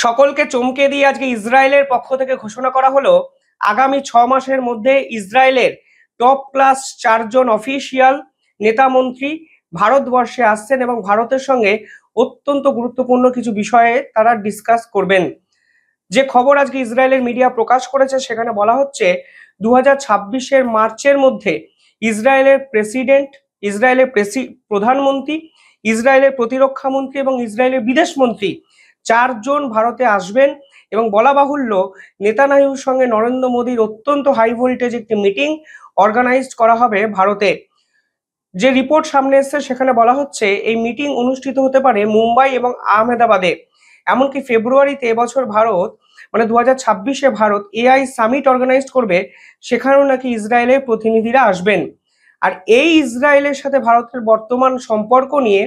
সকলকে চমকে দিয়ে আজকে ইসরায়েলের পক্ষ থেকে ঘোষণা করা হলো আগামী 6 মাসের মধ্যে ইসরায়েলের টপ ক্লাস 4জন অফিসিয়াল নেতা মন্ত্রী ভারতবর্ষে আসছেন এবং ভারতের সঙ্গে অত্যন্ত গুরুত্বপূর্ণ কিছু বিষয়ে তারা ডিসকাস করবেন। যে খবর আজকে ইসরায়েলের মিডিয়া প্রকাশ করেছে সেখানে বলা হচ্ছে 2026-এর মার্চের মধ্যে ইসরায়েলের প্রেসিডেন্ট, ইসরায়েলের প্রধানমন্ত্রী, ইসরায়েলের প্রতিরক্ষা মন্ত্রী এবং ইসরায়েলের বিদেশ মন্ত্রী 4জন ভারতে আসবেন এবং বলা বাহুল্য নেতানিয়াহুর সঙ্গে নরেন্দ্র মোদীর অত্যন্ত হাই ভোল্টেজ একটি মিটিং অর্গানাইজড করা হবে ভারতে। যে রিপোর্ট সামনে এসেছে সেখানে বলা হচ্ছে এই মিটিং অনুষ্ঠিত হতে পারে মুম্বাই এবং আহমেদাবাদে। এমনকি ফেব্রুয়ারিতে এবছর ভারত মানে 2026-এ ভারত এআই সামিট অর্গানাইজ করবে, সেখানেও নাকি ইসরায়েলের প্রতিনিধিরা আসবেন। আর এই ইসরায়েলের সাথে ভারতের বর্তমান সম্পর্ক নিয়ে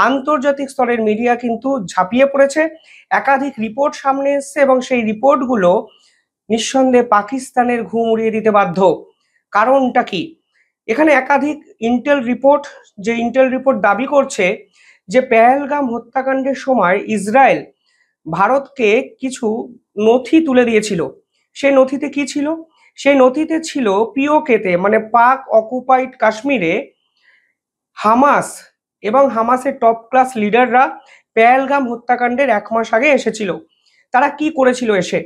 আন্তর্জাতিক স্তরের মিডিয়া কিন্তু ঝাঁপিয়ে পড়েছে। একাধিক রিপোর্ট সামনে এসছে এবং সেই রিপোর্টগুলো নিঃসন্দেহে পাকিস্তানের ঘুম উড়িয়ে দিতে বাধ্য। কারণটা কি? এখানে একাধিক ইন্টেল রিপোর্ট দাবি করছে যে পেহেলগাম হত্যাকাণ্ডের সময় ইসরায়েল ভারতকে কিছু নথি তুলে দিয়েছিল। সেই নথিতে কি ছিল? সেই নথিতে ছিল পিওকেতে মানে পাক অকুপাইড কাশ্মীরে হামাস এবং হামাসের টপ ক্লাস লিডাররা পেহেলগাম হত্যাকাণ্ডের 1 মাস আগে এসেছিল। তারা কি করেছিল এসে?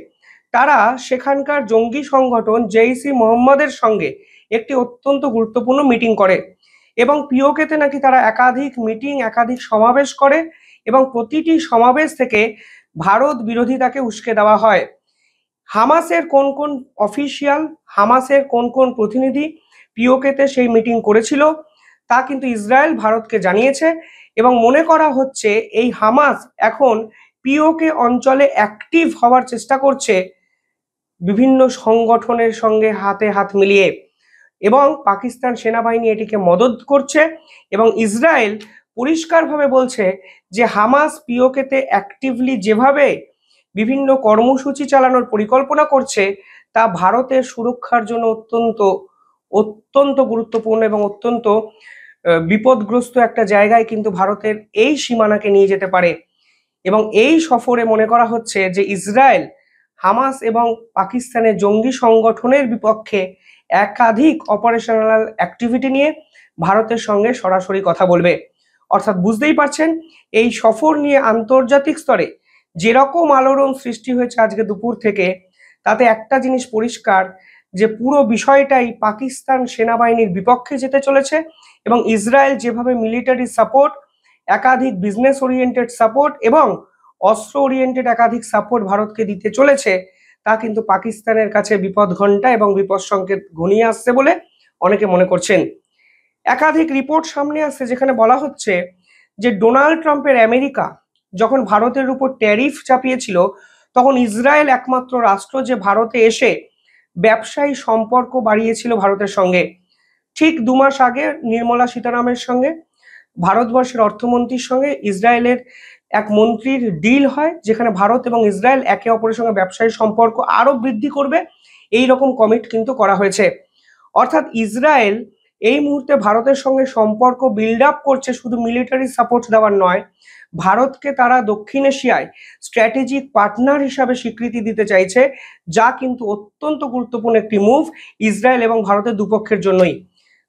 তারা সেখানকার জঙ্গি সংগঠন জেইসি মোহাম্মদের সঙ্গে একটি অত্যন্ত গুরুত্বপূর্ণ মিটিং করে এবং পিওকেতে নাকি তারা একাধিক মিটিং, একাধিক সমাবেশ করে এবং প্রতিটি সমাবেশ থেকে ভারত বিরোধিতাকে উস্কে দেওয়া হয়। হামাসের কোন কোন অফিসিয়াল, হামাসের কোন কোন প্রতিনিধি পিওকেতে সেই মিটিং করেছিল তা কিন্তু ইসরায়েল ভারতকে জানিয়েছে এবং মনে করা হচ্ছে এই হামাস এখন পিওকে অঞ্চলে অ্যাক্টিভ হওয়ার চেষ্টা করছে বিভিন্ন সংগঠনের সঙ্গে হাতে হাত মিলিয়ে, এবং পাকিস্তান সেনাবাহিনী এটিকে মদদ করছে এবং ইসরায়েল পরিষ্কারভাবে বলছে যে হামাস পিওকেতে অ্যাক্টিভলি যেভাবে বিভিন্ন কর্মসূচি চালানোর পরিকল্পনা করছে তা ভারতের সুরক্ষার জন্য অত্যন্ত অত্যন্ত গুরুত্বপূর্ণ এবং অত্যন্ত বিপদগ্রস্ত একটা জায়গায় কিন্তু ভারতের এই সীমানাকে নিয়ে যেতে পারে। এবং এই সফরে মনে করা হচ্ছে যে ইসরায়েল হামাস এবং পাকিস্তানের জঙ্গি সংগঠনের বিপক্ষে একাধিক অপারেশনাল অ্যাক্টিভিটি নিয়ে ভারতের সঙ্গে সরাসরি কথা বলবে। অর্থাৎ বুঝতেই পারছেন এই সফর নিয়ে আন্তর্জাতিক স্তরে যেরকম আলোড়ন সৃষ্টি হয়েছে আজকে দুপুর থেকে, তাতে একটা জিনিস পরিষ্কার যে পুরো বিষয়টাই পাকিস্তান সেনাবাহিনীর বিপক্ষে যেতে চলেছে এবং ইসরায়েল যেভাবে মিলিটারি সাপোর্ট, একাধিক বিজনেস ওরিয়েন্টেড সাপোর্ট এবং অস্ত্র ওরিয়েন্টেড একাধিক সাপোর্ট ভারতকে দিতে চলেছে তা কিন্তু পাকিস্তানের কাছে বিপদ ঘণ্টা এবং বিপদ সংকেত ঘনিয়ে আসছে বলে অনেকে মনে করছেন। একাধিক রিপোর্ট সামনে আসছে যেখানে বলা হচ্ছে যে ডোনাল্ড ট্রাম্পের আমেরিকা যখন ভারতের উপর ট্যারিফ চাপিয়েছিল তখন ইসরায়েল একমাত্র রাষ্ট্র যে ভারতে এসে ব্যবসায়ী সম্পর্ক বাড়িয়েছিল ভারতের সঙ্গে। ঠিক 2 মাস আগে নির্মলা সীতারামনের সঙ্গে ভারতবর্ষের অর্থমন্ত্রীর সঙ্গে ইসরায়েলের এক মন্ত্রীর ডিল হয় যেখানে ভারত এবং ইসরায়েল একে অপরের সঙ্গে ব্যবসায়ী সম্পর্ক আরো বৃদ্ধি করবে, এই রকম কমিট কিন্তু করা হয়েছে। অর্থাৎ ইসরায়েল এই মুহূর্তে ভারতের সঙ্গে সম্পর্ক বিল্ড আপ করছে শুধু মিলিটারি সাপোর্ট দেওয়ার নয়, ভারতকে তারা দক্ষিণ এশিয়ায় স্ট্র্যাটেজিক পার্টনার হিসাবে স্বীকৃতি দিতে চাইছে, যা কিন্তু অত্যন্ত গুরুত্বপূর্ণ একটি মুভ ইসরায়েল এবং ভারতের দুপক্ষের জন্যই।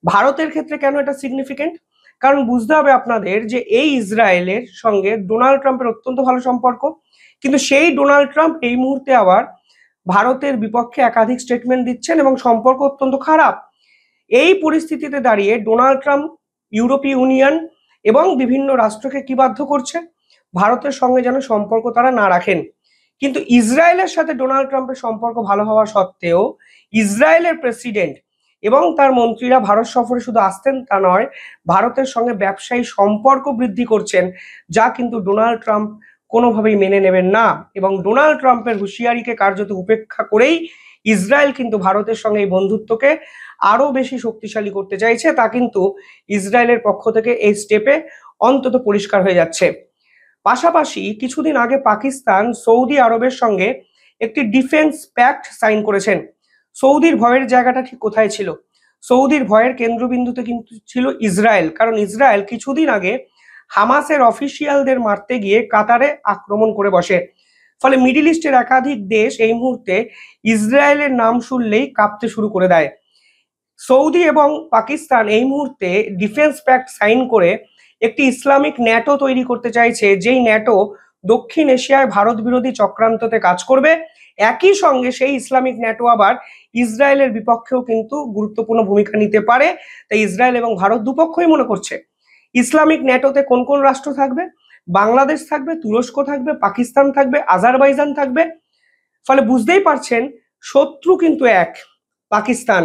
ভারতের ক্ষেত্রে কেন এটা সিগনিফিকেন্ট? কারণ বুঝতে হবে আপনাদের যে এই ইসরায়েলের সঙ্গে ডোনাল্ড ট্রাম্পের অত্যন্ত ভালো সম্পর্ক, কিন্তু সেই ডোনাল্ড ট্রাম্প এই মুহূর্তে আবার ভারতের বিপক্ষে একাধিক স্টেটমেন্ট দিচ্ছেন এবং সম্পর্ক অত্যন্ত খারাপ। এই পরিস্থিতিতে দাঁড়িয়ে ডোনাল্ড ট্রাম্প ইউরোপীয় ইউনিয়ন এবং বিভিন্ন রাষ্ট্রকে কি বাধ্য করছে? ভারতের সঙ্গে যেন সম্পর্ক তারা না রাখেন। কিন্তু ইসরায়েলের সাথে ডোনাল্ড ট্রাম্পের সম্পর্ক ভালো হওয়া সত্ত্বেও ইসরায়েলের প্রেসিডেন্ট এবং তার মন্ত্রীরা ভারত সফরে শুধু আসতেন তা নয়, ভারতের সঙ্গে ব্যবসায়ী সম্পর্ক বৃদ্ধি করছেন, যা কিন্তু ডোনাল্ড ট্রাম্প কোনোভাবেই মেনে নেবেন না। এবং ডোনাল্ড ট্রাম্পের হুঁশিয়ারিকে কার্যত উপেক্ষা করেই ইসরায়েল কিন্তু ভারতের সঙ্গে এই বন্ধুত্বকে আরো বেশি শক্তিশালী করতে চাইছে, তা কিন্তু ইসরায়েলের পক্ষ থেকে এই স্টেপে অন্তত পরিষ্কার হয়ে যাচ্ছে। পাশাপাশি কিছুদিন আগে পাকিস্তান সৌদি আরবের সঙ্গে একটি ডিফেন্স প্যাক্ট সাইন করেছেন। সৌদির ভয়ের জায়গাটা ঠিক কোথায় ছিল? সৌদির ভয়ের কেন্দ্রবিন্দুতে কিন্তু ছিল ইসরায়েল, কারণ ইসরায়েল কিছুদিন আগে হামাসের অফিসিয়ালদের মারতে গিয়ে কাতারে আক্রমণ করে বসে। ফলে মিডিল ইস্টের একাধিক দেশ এই মুহূর্তে ইসরায়েলের নাম শুনলেই কাঁপতে শুরু করে দেয়। সৌদি এবং পাকিস্তান এই মুহূর্তে ডিফেন্স প্যাক্ট সাইন করে একটি ইসলামিক ন্যাটো তৈরি করতে চাইছে, যেই ন্যাটো দক্ষিণ এশিয়ায় ভারত বিরোধী চক্রান্ততে কাজ করবে। একই সঙ্গে সেই ইসলামিক ন্যাটো আবার ইসরায়েলের বিপক্ষেও কিন্তু গুরুত্বপূর্ণ ভূমিকা নিতে পারে। তাই ইসরায়েল এবং ভারত দুপক্ষই মনে করছে ইসলামিক ন্যাটোতে কোন কোন রাষ্ট্র থাকবে? বাংলাদেশ থাকবে, তুরস্ক থাকবে, পাকিস্তান থাকবে, আজারবাইজান থাকবে। ফলে বুঝতেই পারছেন শত্রু কিন্তু এক, পাকিস্তান।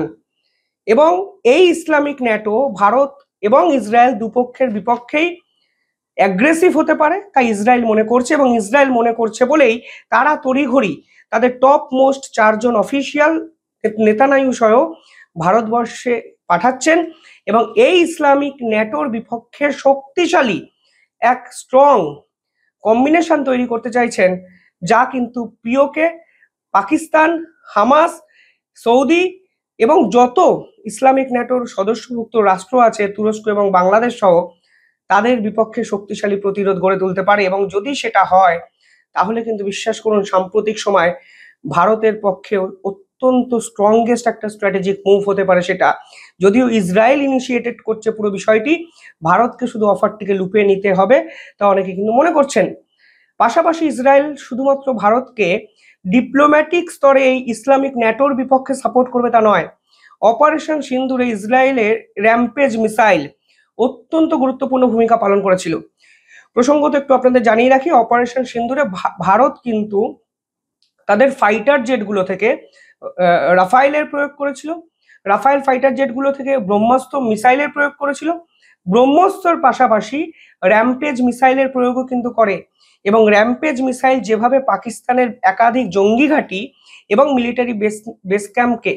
এবং এই ইসলামিক ন্যাটো ভারত এবং ইসরায়েল দুপক্ষের বিপক্ষেই অ্যাগ্রেসিভ হতে পারে, তাই ইসরায়েল মনে করছে, এবং ইসরায়েল মনে করছে বলেই তারা তড়িঘড়ি তাদের টপ মোস্ট 4 জন অফিসিয়াল নেতানায়ু সহ ভারতবর্ষে পাঠাচ্ছেন এবং এই ইসলামিক ন্যাটোর বিপক্ষে শক্তিশালী এক স্ট্রং কম্বিনেশন তৈরি করতে চাইছেন, যা কিন্তু পিওকে, পাকিস্তান, হামাস, সৌদি এবং যত ইসলামিক ন্যাটোর সদস্যভুক্ত রাষ্ট্র আছে তুরস্ক এবং বাংলাদেশ সহ তাদের বিপক্ষে শক্তিশালী প্রতিরোধ গড়ে তুলতে পারে। এবং যদি সেটা হয় তাহলে কিন্তু বিশ্বাস করুন সাম্প্রতিক সময় ভারতের পক্ষে অত্যন্ত স্ট্রংগেস্ট একটা স্ট্র্যাটেজিক মুভ হতে পারে সেটা। যদিও ইসরায়েল ইনিশিয়েটেড করছে পুরো বিষয়টি, ভারতকে শুধু অফারটিকে লুপিয়ে নিতে হবে, তা অনেকে কিন্তু মনে করছেন। পাশাপাশি ইসরায়েল শুধুমাত্র ভারতকে ডিপ্লোম্যাটিক স্তরে এই ইসলামিক ন্যাটোর বিপক্ষে সাপোর্ট করবে তা নয়। অপারেশন সিন্দুরে ইসরায়েলের র্যাম্পেজ মিসাইল অত্যন্ত গুরুত্বপূর্ণ ভূমিকা পালন করেছিল। প্রসঙ্গত একটু আপনাদের জানিয়ে রাখি, অপারেশন সিন্দুরে ভারত কিন্তু তাদের ফাইটার জেটগুলো থেকে রাফায়েলের প্রয়োগ করেছিল, রাফায়েল ফাইটার জেটগুলো থেকে ব্রহ্মাস্ত্র মিসাইলের প্রয়োগ করেছিল, ব্রহ্মাস্ত্রর পাশাপাশি র্যাম্পেজ মিসাইলের প্রয়োগও কিন্তু করে। এবং র্যাম্পেজ মিসাইল যেভাবে পাকিস্তানের একাধিক জঙ্গি ঘাঁটি এবং মিলিটারি বেস ক্যাম্পকে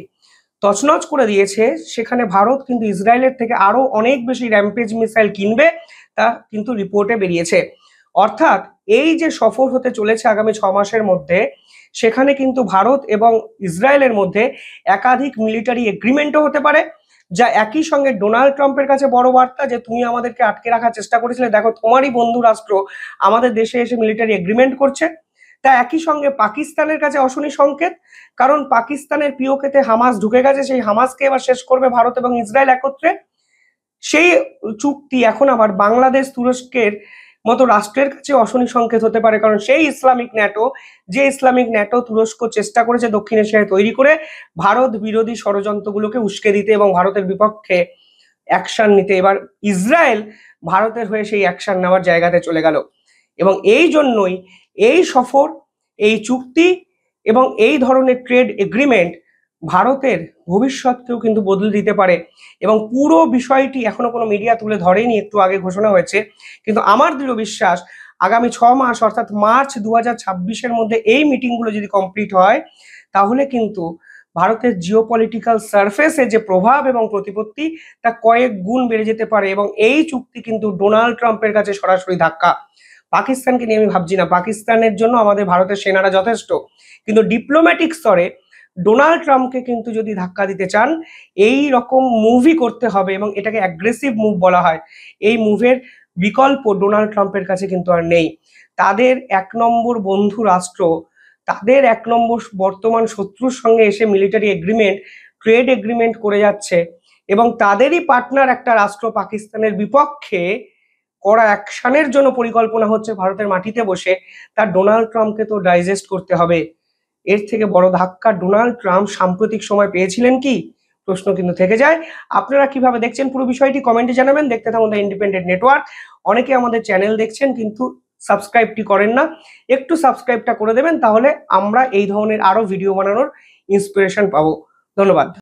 তছনছ করে দিয়েছে, সেখানে ভারত কিন্তু ইসরায়েলের থেকে আরো অনেক বেশি র্যাম্পেজ মিসাইল কিনবে, তা কিন্তু রিপোর্টে বেরিয়েছে। অর্থাৎ এই যে সফর হতে চলেছে আগামী 6 মাসের মধ্যে, সেখানে কিন্তু ভারত এবং ইসরায়েলের মধ্যে একাধিক মিলিটারি এগ্রিমেন্টও হতে পারে, যা একই সঙ্গে ডোনাল্ড ট্রাম্পের কাছে বড় বার্তা যে তুমি আমাদেরকে আটকে রাখার চেষ্টা করেছিলে, দেখো তোমারই বন্ধু রাষ্ট্র আমাদের দেশে এসে মিলিটারি এগ্রিমেন্ট করছে। তা একই সঙ্গে পাকিস্তানের কাছে অশনি সংকেত, কারণ পাকিস্তানের পিওকেতে হামাস ঢুকে গেছে, সেই হামাসকে এবার শেষ করবে ভারত এবং ইসরায়েল একত্রে। সেই চুক্তি এখন আবার বাংলাদেশ তুরস্কের মতো রাষ্ট্রের কাছে অশনি সংকেত হতে পারে, কারণ সেই ইসলামিক ন্যাটো, যে ইসলামিক ন্যাটো তুরস্ক চেষ্টা করেছে দক্ষিণ এশিয়ায় তৈরি করে ভারত বিরোধী ষড়যন্ত্রগুলোকে উস্কে দিতে এবং ভারতের বিপক্ষে অ্যাকশন নিতে, এবার ইসরায়েল ভারতের হয়ে সেই অ্যাকশন নেওয়ার জায়গাতে চলে গেল। এবং এই জন্যই এই সফর, এই চুক্তি এবং এই ধরনের ট্রেড এগ্রিমেন্ট ভারতের ভবিষ্যৎকেও কিন্তু বদলে দিতে পারে। এবং পুরো বিষয়টি এখনো কোনো মিডিয়া তুলে ধরেনি, একটু আগে ঘোষণা হয়েছে, কিন্তু আমার দৃঢ় বিশ্বাস আগামী 6 মাস অর্থাৎ মার্চ 2026-এর মধ্যে এই মিটিংগুলো যদি কমপ্লিট হয়, তাহলে কিন্তু ভারতের জিওপলিটিক্যাল সারফেসে যে প্রভাব এবং প্রতিপত্তি তা কয়েক গুণ বেড়ে যেতে পারে। এবং এই চুক্তি কিন্তু ডোনাল্ড ট্রাম্পের কাছে সরাসরি ধাক্কা। পাকিস্তানকে নিয়ে আমি ভাবছি না, পাকিস্তানের জন্য আমাদের ভারতের সেনারা যথেষ্ট, কিন্তু ডিপ্লোম্যাটিক স্তরে ডোনাল্ড ট্রাম্পকে কিন্তু যদি ধাক্কা দিতে চান এই রকম মুভই করতে হবে, এবং এটাকে অ্যাগ্রেসিভ মুভ বলা হয়। এই মুভের বিকল্প ডোনাল্ড ট্রাম্পের কাছে কিন্তু আর নেই। তাদের 1 নম্বর বন্ধু রাষ্ট্র, তাদের 1 নম্বর বর্তমান শত্রুর সঙ্গে এসে মিলিটারি এগ্রিমেন্ট, ট্রেড এগ্রিমেন্ট করে যাচ্ছে, এবং তাদেরই পার্টনার একটা রাষ্ট্র পাকিস্তানের বিপক্ষে করা অ্যাকশনের জন্য পরিকল্পনা হচ্ছে ভারতের মাটিতে বসে, তার ডোনাল্ড ট্রাম্পকে তো ডাইজেস্ট করতে হবে। এর থেকে বড় ধাক্কা ডোনাল্ড ট্রাম্প সাম্প্রতিক সময় পেয়েছিলেন কি, প্রশ্ন কিন্তু থেকে যায়। আপনারা কিভাবে দেখছেন পুরো বিষয়টি কমেন্টে জানাবেন। দেখতে থাকুন দ্য ইন্ডিপেন্ডেন্ট নেটওয়ার্ক। অনেকে আমাদের চ্যানেল দেখছেন কিন্তু সাবস্ক্রাইবটি করেন না, একটু সাবস্ক্রাইবটা করে দেবেন, তাহলে আমরা এই ধরনের আরো ভিডিও বানানোর ইন্সপিরেশন পাবো। ধন্যবাদ।